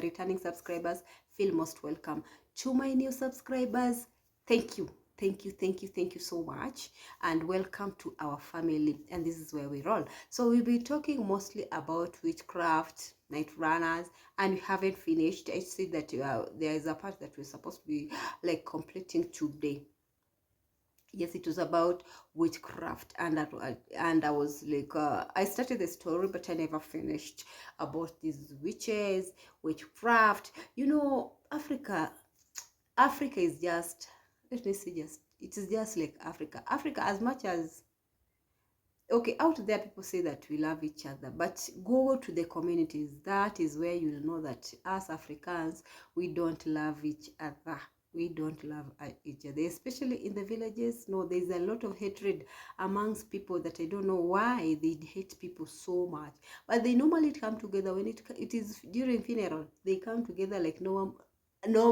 returning subscribers, feel most welcome. To my new subscribers, thank you. Thank you, thank you, thank you so much, and welcome to our family. And this is where we roll. So we'll be talking mostly about witchcraft, night runners, and we haven't finished. I see that there is a part that we're supposed to be like completing today. Yes, it was about witchcraft, and I was like, I started the story, but I never finished about these witches, witchcraft. You know, Africa is just, let me see, just it is just like Africa, as much as, okay, out there people say that we love each other, but go to the communities. That is where you'll know that us Africans, we don't love each other. We don't love each other, especially in the villages. No, there's a lot of hatred amongst people that I don't know why they hate people so much. But they normally come together when it is during funeral. They come together like no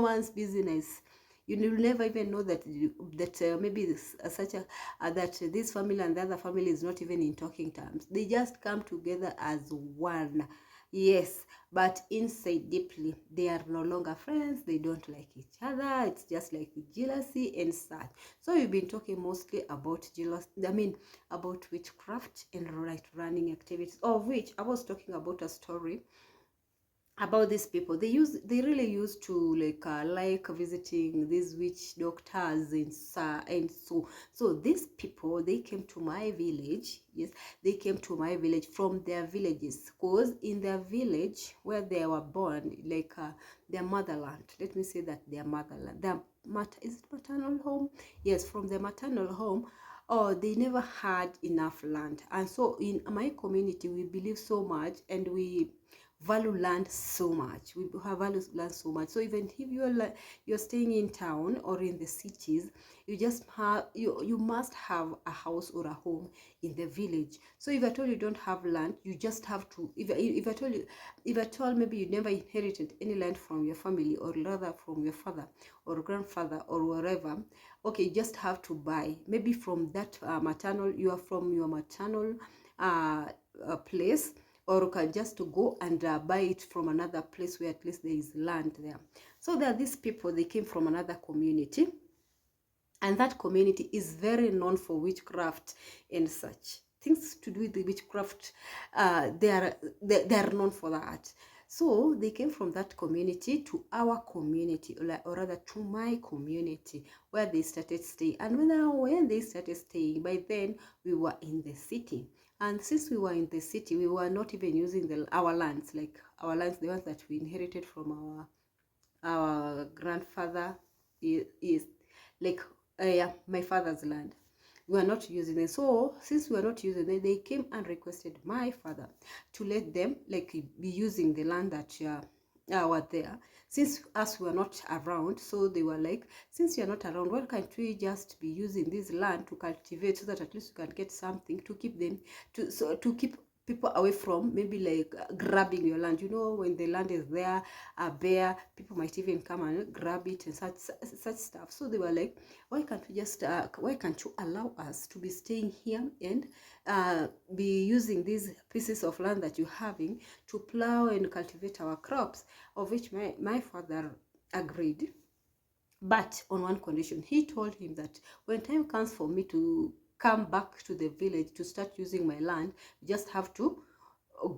man's business. You will never even know that maybe this, that this family and the other family is not even in talking terms. They just come together as one. Yes, but inside deeply, they are no longer friends. They don't like each other. It's just like jealousy and such. So we've been talking mostly about about witchcraft and right running activities, of which I was talking about a story about these people. They really used to like visiting these witch doctors and so these people, they came to my village. Yes, they came to my village from their villages, because in their village where they were born, their motherland, let me say that their motherland, is it maternal home? Yes, from their maternal home. Oh, they never had enough land. And so in my community, we believe so much, and we value land so much. We have value land so much. So even if you're staying in town or in the cities, you must have a house or a home in the village. So if at all you don't have land, you just have to, if at all maybe you never inherited any land from your family, or rather from your father or grandfather or wherever, okay, you just have to buy maybe from that you are from your maternal place, or you can just go and buy it from another place where at least there is land there. So there are these people, they came from another community, and that community is very known for witchcraft and such things to do with the witchcraft. They are known for that. So they came from that community to our community, or rather to my community, where they started staying. And when they started staying, by then we were in the city. And since we were in the city, we were not even using our lands, like our lands, the ones that we inherited from our grandfather, is like yeah, my father's land. We are not using it. So since we are not using it, they came and requested my father to let them be using the land that were there, since us were not around. So they were like, since you're not around, why can't we just be using this land to cultivate, so that at least we can get something to keep them to keep people away from maybe grabbing your land. You know, when the land is there, a bear, people might even come and grab it and such stuff. So they were like, why can't we just why can't you allow us to be staying here and be using these pieces of land that you're having to plow and cultivate our crops, of which my father agreed, but on one condition. He told him that when time comes for me to come back to the village to start using my land, you just have to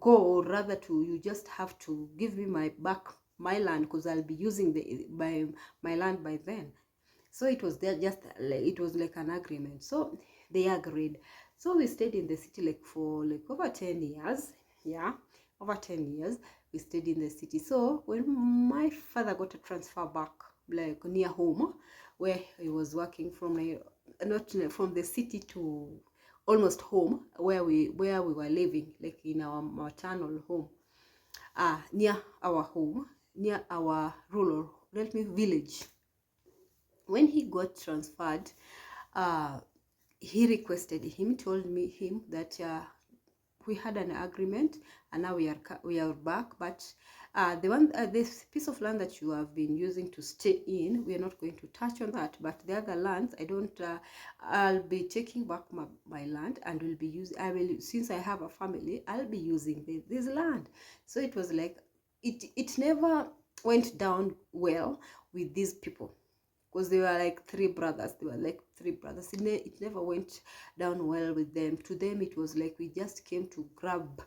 go, or rather you just have to give me my land, because I'll be using my land by then. So it was there, just it was like an agreement. So they agreed. So we stayed in the city for over 10 years. Yeah, over 10 years we stayed in the city. So when my father got a transfer back near home, where he was working from, not from the city to almost home, where we were living, like in our maternal home, near our home, near our rural village. When he got transferred, he requested him, told him that we had an agreement, and now we are back, but this piece of land that you have been using to stay in, we are not going to touch on that. But the other lands, I'll be taking back my land, and will be using. Since I have a family, I'll be using this land. So it was like it never went down well with these people, because they were like three brothers. They were like three brothers. It never went down well with them. To them, it was like we just came to grab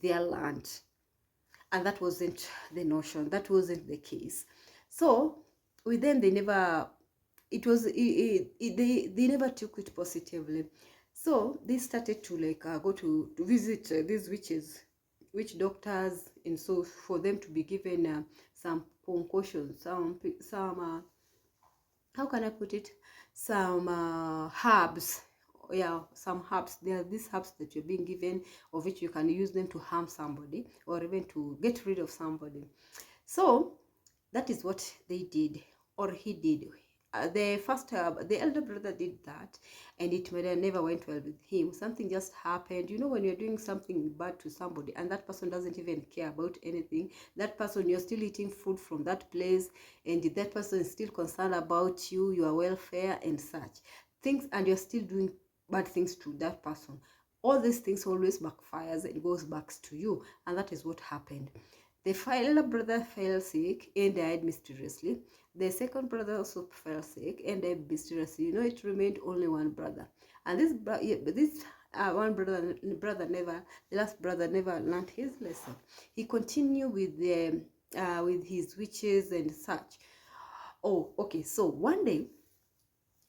their land, and that wasn't the notion. That wasn't the case. So with them, they never. It was they never took it positively. So they started to like go to visit these witch doctors, and so for them to be given some concussions, some how can I put it, some herbs. Yeah, some herbs. There are these herbs that you're being given, of which you can use them to harm somebody or even to get rid of somebody. So that is what they did, or he did. The elder brother did that, and it never went well with him. Something just happened. You know, when you're doing something bad to somebody and that person doesn't even care about anything, that person, you're still eating food from that place, and that person is still concerned about you, your welfare and such things, and you're still doing bad things to that person. All these things always backfires and goes back to you, and that is what happened. The elder brother fell sick and died mysteriously. The second brother also fell sick and died mysteriously. You know, it remained only one brother. And this one brother never, the last brother never learned his lesson. He continued with his witches and such. Oh, okay. So one day,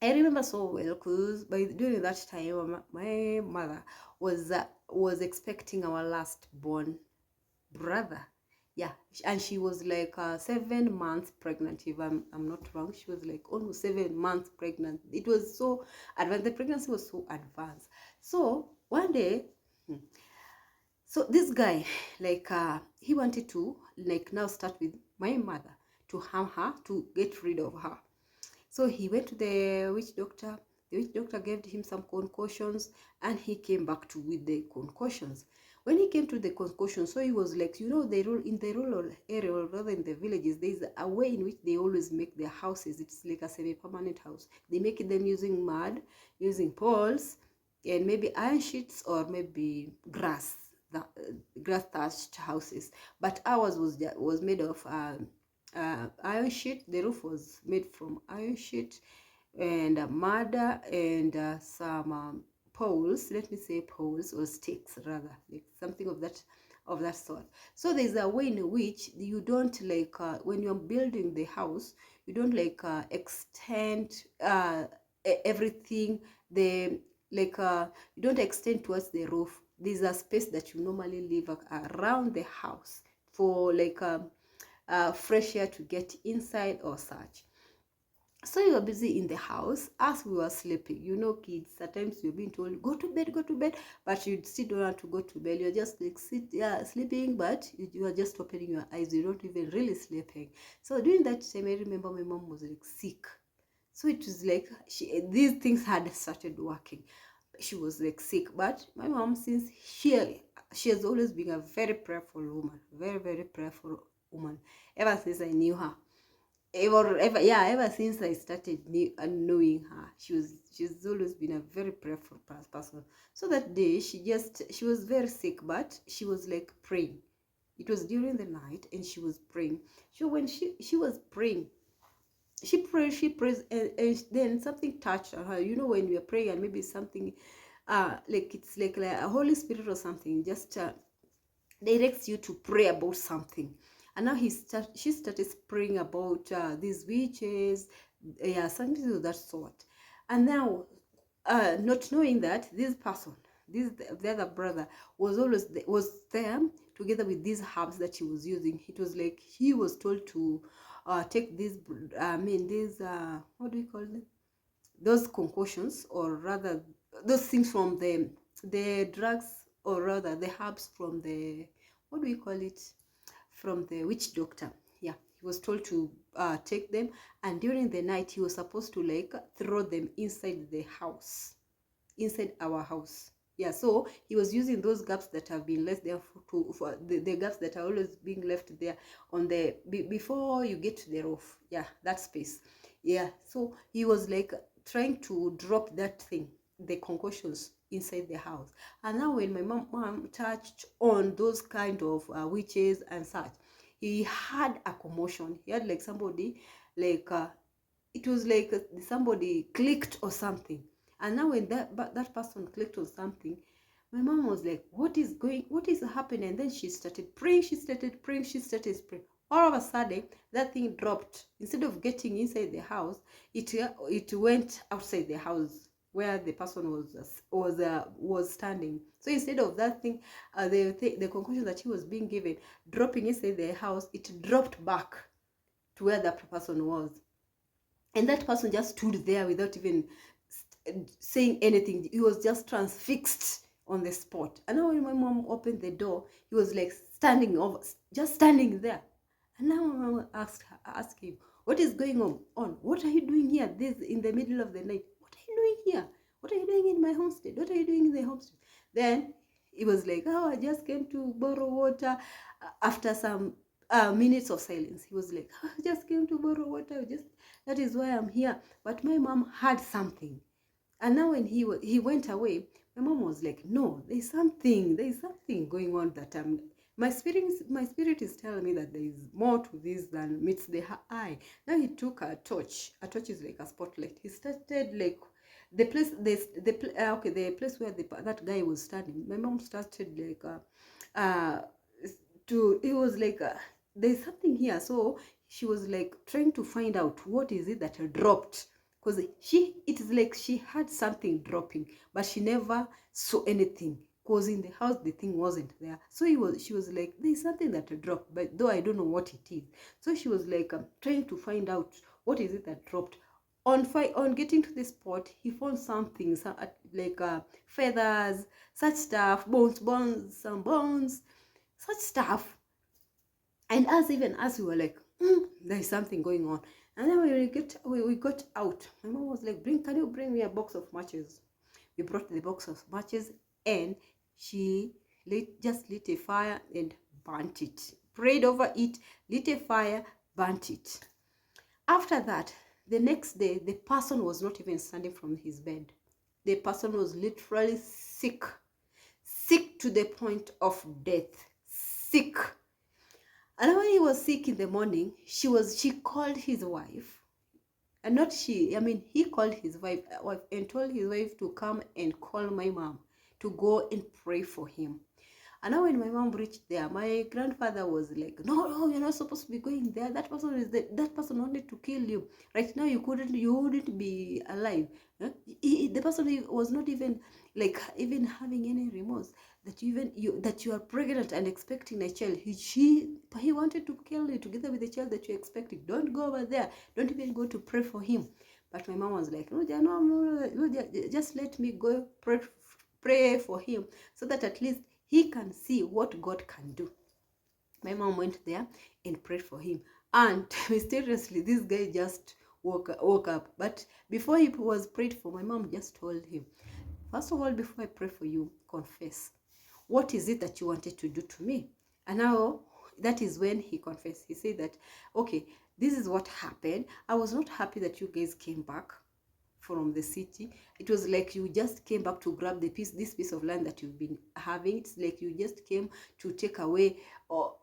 I remember so well because during that time, my mother was expecting our last born brother. Yeah, and she was like 7 months pregnant, if I'm not wrong. She was like almost 7 months pregnant. It was so advanced. The pregnancy was so advanced. So one day, so this guy, like he wanted to like now start with my mother, to harm her, to get rid of her. So he went to the witch doctor. The witch doctor gave him some concussions, and he came back to with the concussions. When he came to the concussion, so he was like, you know, the rule in the rural area, or rather in the villages, there is a way in which they always make their houses. It's like a semi-permanent house. They make them using mud, using poles, and maybe iron sheets, or maybe grass, grass thatched houses. But ours was made of iron sheet. The roof was made from iron sheet and mud and some poles. Let me say poles, or sticks rather, like something of that sort. So there's a way in which you don't like when you're building the house, you don't like extend everything. The like you don't extend towards the roof. There's a space that you normally leave around the house for like fresh air to get inside or such. So you were busy in the house as we were sleeping. You know, kids, sometimes you're being told, go to bed, but you still don't want to go to bed. You're just like sleeping, but you are just opening your eyes. You're not even really sleeping. So during that time, I remember my mom was like sick. So it was like these things had started working. She was like sick, but my mom, since she has always been a very prayerful woman, very prayerful woman, ever since I knew her. Ever since I started knowing her, she's always been a very prayerful person. So that day, she was very sick, but she was like praying. It was during the night, and she was praying. So when she was praying, she prays, and then something touched her. You know, when we are praying, and maybe something like it's like a Holy Spirit or something just directs you to pray about something. And now she started praying about these witches, yeah, something of that sort. And now, not knowing that this person, the other brother, was there together with these herbs that he was using. It was like he was told to take these, these, what do we call them? Those concussions, or rather, those things from the drugs, or rather, the herbs from the, what do we call it? From the witch doctor. Yeah, he was told to take them, and during the night, he was supposed to like throw them inside the house, inside our house. Yeah, so he was using those gaps that have been left there for the gaps that are always being left there on the before you get to the roof. Yeah, that space. Yeah, so he was like trying to drop that thing, the concussions, inside the house. And now when my mom touched on those kind of witches and such, he had a commotion. He had like somebody, like it was like somebody clicked or something. And now when that person clicked on something, my mom was like, what is happening? And then she started praying, she started praying. All of a sudden, that thing dropped. Instead of getting inside the house, it went outside the house where the person was standing. So instead of that thing, the conclusion that he was being given dropping inside the house, it dropped back to where that person was. And that person just stood there without even saying anything. He was just transfixed on the spot. And now when my mom opened the door, he was like just standing there. And now my mom asked him, what is going on? What are you doing here? This in the middle of the night. What are you doing here? What are you doing in my homestead? What are you doing in the homestead? Then he was like, oh, I just came to borrow water. After some minutes of silence, he was like, oh, I just came to borrow water. That is why I'm here. But my mom had something. And now when he went away, my mom was like, no, there's something going on that my spirit is telling me that there is more to this than meets the eye. Now he took a torch. A torch is like a spotlight. He started like the place the place where that guy was standing. My mom started like it was like there's something here. So she was like trying to find out what is it that dropped, because it is like she had something dropping, but she never saw anything, because in the house the thing wasn't there. So she was like, there's something that dropped, but though I don't know what it is. So she was like trying to find out what is it that dropped. On getting to the spot, he found something, like feathers, such stuff, some bones, such stuff. And as we were like, there's something going on. And then when we got out, my mom was like, can you bring me a box of matches? We brought the box of matches, and she just lit a fire and burnt it. Prayed over it, lit a fire, burnt it. After that, the next day, the person was not even standing from his bed. The person was literally sick to the point of death, sick. And when he was sick in the morning, she called his wife, and not she, I mean, he called his wife and told his wife to come and call my mom to go and pray for him. And now when my mom reached there, my grandfather was like, no, you're not supposed to be going there. That person wanted to kill you. Right now, you wouldn't be alive. The person was not even even having any remorse that you are pregnant and expecting a child. He wanted to kill you together with the child that you're expecting. Don't go over there. Don't even go to pray for him. But my mom was like, no, just let me go pray for him, so that at least he can see what God can do. My mom went there and prayed for him, and mysteriously this guy just woke up. But before he was prayed for, my mom just told him, first of all, before I pray for you, confess. What is it that you wanted to do to me? And now that is when he confessed. He said that, okay, this is what happened. I was not happy that you guys came back from the city. It was like you just came back to grab this piece of land that you've been having. It's like you just came to take away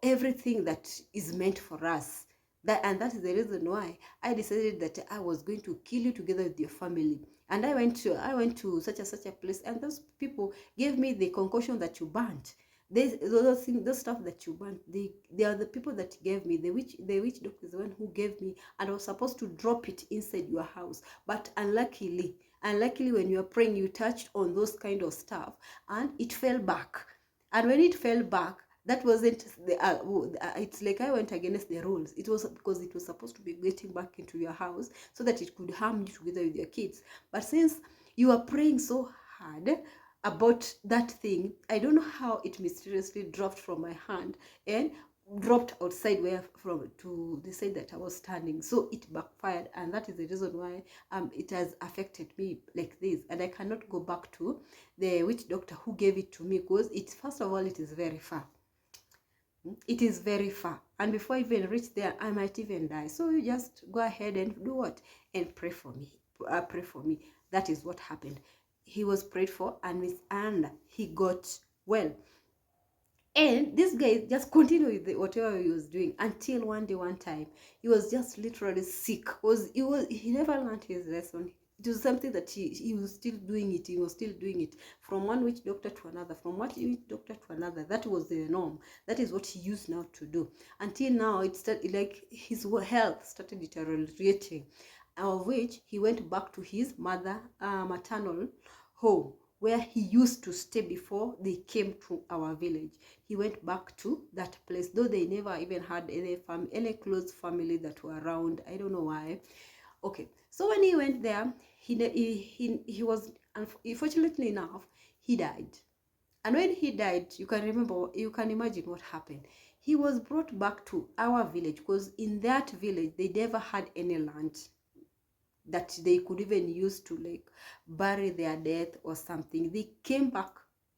everything that is meant for us. And that is the reason why I decided that I was going to kill you together with your family. And I went to such a place, and those people gave me the concoction that you burnt. Those stuff that you burnt, they are the people that gave me. The witch doctor is the one who gave me, and I was supposed to drop it inside your house. But unluckily, when you are praying, you touched on those kind of stuff, and it fell back. And when it fell back, that wasn't it's like I went against the rules. It was because it was supposed to be getting back into your house so that it could harm you together with your kids. But since you are praying so hard about that thing, I don't know how it mysteriously dropped from my hand and dropped outside to the side that I was standing. So it backfired, and that is the reason why it has affected me like this. And I cannot go back to the witch doctor who gave it to me, because first of all, it is very far. It is very far, and before I even reach there, I might even die. So you just go ahead and do what? And pray for me. Pray for me. That is what happened. He was prayed for, and he got well. And this guy just continued with whatever he was doing until one day, one time, he was just literally sick. He never learned his lesson. It was something that he was still doing it. He was still doing it from one witch doctor to another, from one witch doctor to another. That was the norm. That is what he used now to do. Until now, it started like his health started deteriorating, of which he went back to his maternal home, where he used to stay before they came to our village. He went back to that place, though they never even had any close family that were around. I don't know why. Okay, so when he went there, he was, unfortunately enough, he died. And when he died, you can imagine what happened. He was brought back to our village, because in that village they never had any land that they could even use to like bury their death or something. They came back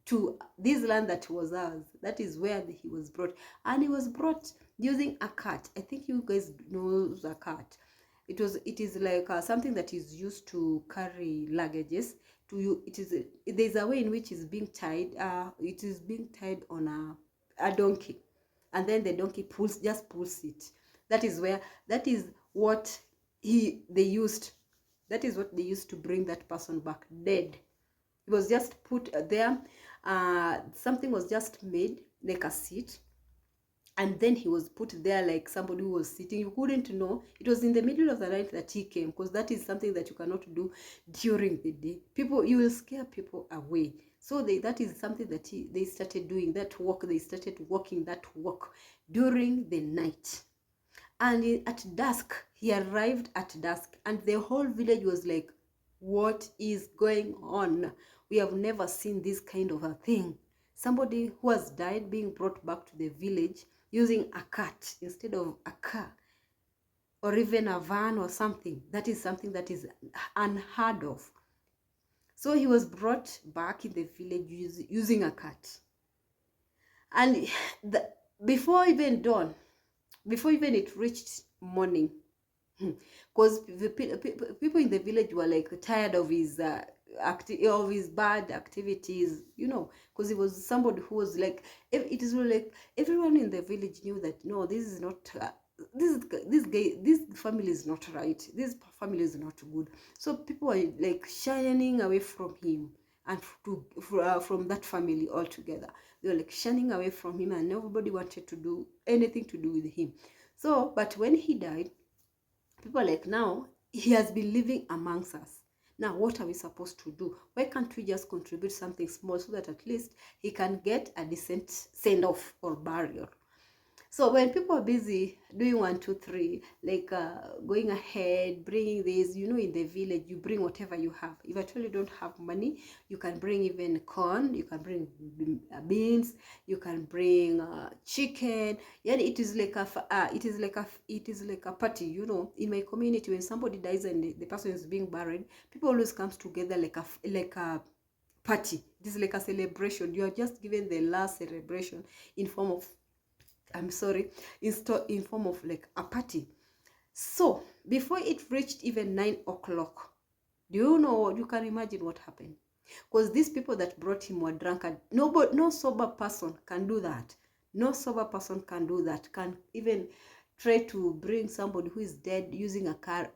to this land that was ours. That is where he was brought, and he was brought using a cart. I think you guys know a cart. It is like something that is used to carry luggages. There's a way in which it's being tied. It is being tied on a donkey, and then the donkey pulls it. That is what they used. That is what they used to bring that person back dead. It was just put there. Something was just made like a seat, and then he was put there like somebody who was sitting. You couldn't know. It was in the middle of the night that he came, because that is something that you cannot do during the day. You will scare people away. So that is something that they started doing, that walk. They started walking that walk during the night. And at dusk, he arrived at dusk, and the whole village was like, what is going on? We have never seen this kind of a thing. Somebody who has died being brought back to the village using a cart instead of a car, or even a van or something. That is something that is unheard of. So he was brought back in the village using a cart. And before even dawn, before even it reached morning, because the people in the village were like tired of his bad activities, because he was somebody who was like, it is really like everyone in the village knew that no, this is not this family is not right, this family is not good. So people were like shining away from him, and from that family altogether. They were like shining away from him, and nobody wanted to do anything to do with him. So, but when he died, people are like, now he has been living amongst us. Now, what are we supposed to do? Why can't we just contribute something small so that at least he can get a decent send-off or burial? So when people are busy doing 1, 2, 3, like going ahead, bringing this, in the village, you bring whatever you have. If at all you don't have money, you can bring even corn, you can bring beans, you can bring chicken. Yeah, it is like a party. In my community, when somebody dies and the person is being buried, people always comes together like a party. It is like a celebration. You are just given the last celebration in form of, in form of like a party. So before it reached even 9 o'clock, you can imagine what happened? Because these people that brought him were drunkard. No sober person can do that. No sober person can do that. Can even try to bring somebody who is dead using a cart.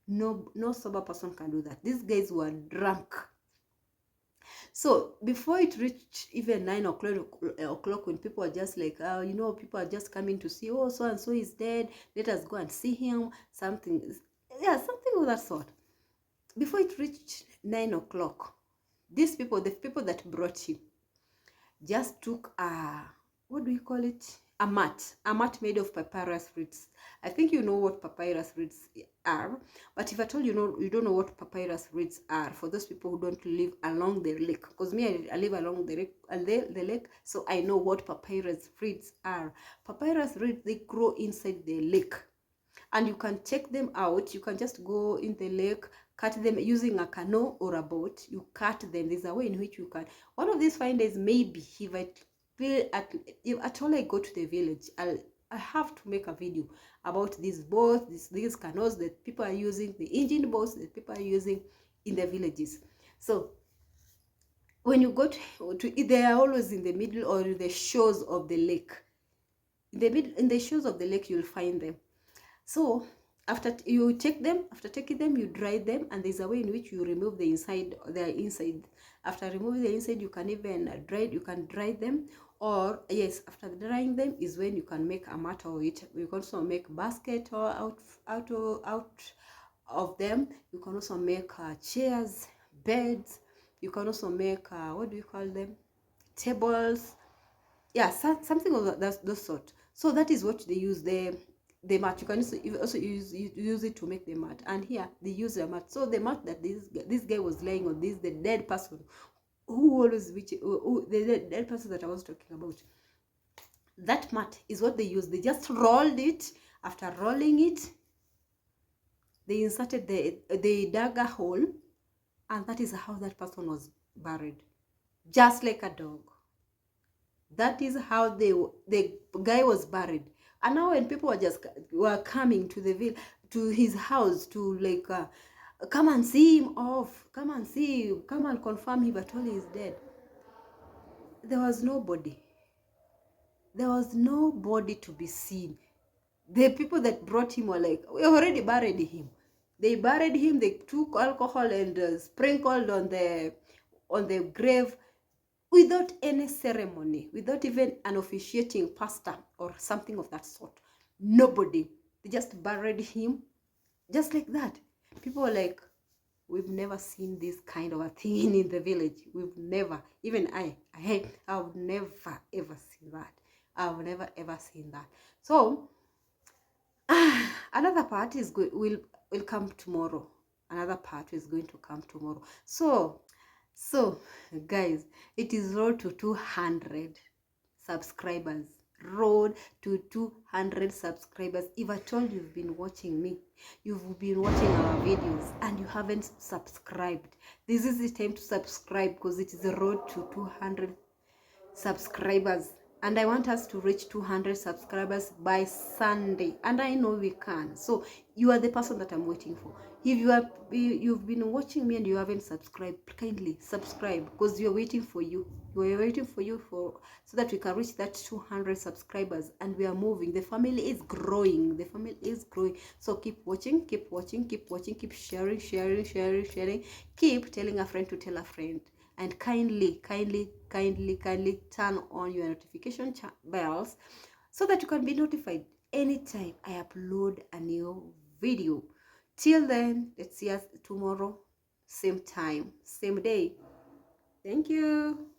No sober person can do that. These guys were drunk. So before it reached even 9 o'clock, when people are just like, people are just coming to see, oh, so and so is dead, let us go and see him, something of that sort. Before it reached 9 o'clock, the people that brought him, just took what do you call it? A mat made of papyrus reeds. I think you know what papyrus reeds are, but if at all you don't know what papyrus reeds are, for those people who don't live along the lake, because me, I live along the lake, so I know what papyrus reeds are. Papyrus reeds, they grow inside the lake, and you can check them out. You can just go in the lake, cut them using a canoe or a boat. You cut them. There's a way in which you can. One of these fine days, maybe if at all I go to the village, I have to make a video about these boats, these canoes that people are using, the engine boats that people are using in the villages. So when you go to, they are always in the middle or the shores of the lake. In the shores of the lake, you'll find them. So after you take them, after taking them, you dry them, and there's a way in which you remove the inside, their inside. After removing the inside, you can even you can dry them, or yes, after drying them is when you can make a mat of it. You can also make basket or out of them. You can also make chairs, beds. You can also make what do you call them, tables, yeah, something of those sort. So that is what they use, the mat. You can also use it to make the mat. And here they use the mat. So the mat that this guy was laying on, this the dead person the dead person that I was talking about, that mat is what they use. They just rolled it. After rolling it, they inserted they dug a hole, and that is how that person was buried, just like a dog. That is how the guy was buried. And now when people were coming to to his house to like come and see him off, come and see him, come and confirm him, but all is dead. There was nobody. There was nobody to be seen. The people that brought him were like, we already buried him. They buried him. They took alcohol and sprinkled on the grave, without any ceremony, without even an officiating pastor or something of that sort. Nobody. They just buried him just like that. People were like, we've never seen this kind of a thing in the village. We've never, even I've never ever seen that. I've never ever seen that. So another part is will come tomorrow. Another part is going to come tomorrow. So guys, it is road to 200 subscribers. Road to 200 subscribers. If at all you've been watching me, you've been watching our videos and you haven't subscribed, this is the time to subscribe, because it is the road to 200 subscribers, and I want us to reach 200 subscribers by Sunday, and I know we can. So you are the person that I'm waiting for. If you've been watching me and you haven't subscribed, kindly subscribe, because we're waiting for you. We're waiting for you so that we can reach that 200 subscribers, and we are moving. The family is growing. The family is growing. So keep watching, keep watching, keep watching, keep sharing. Keep telling a friend to tell a friend. And kindly turn on your notification bells so that you can be notified anytime I upload a new video. Till then, let's see us tomorrow, same time, same day. Thank you.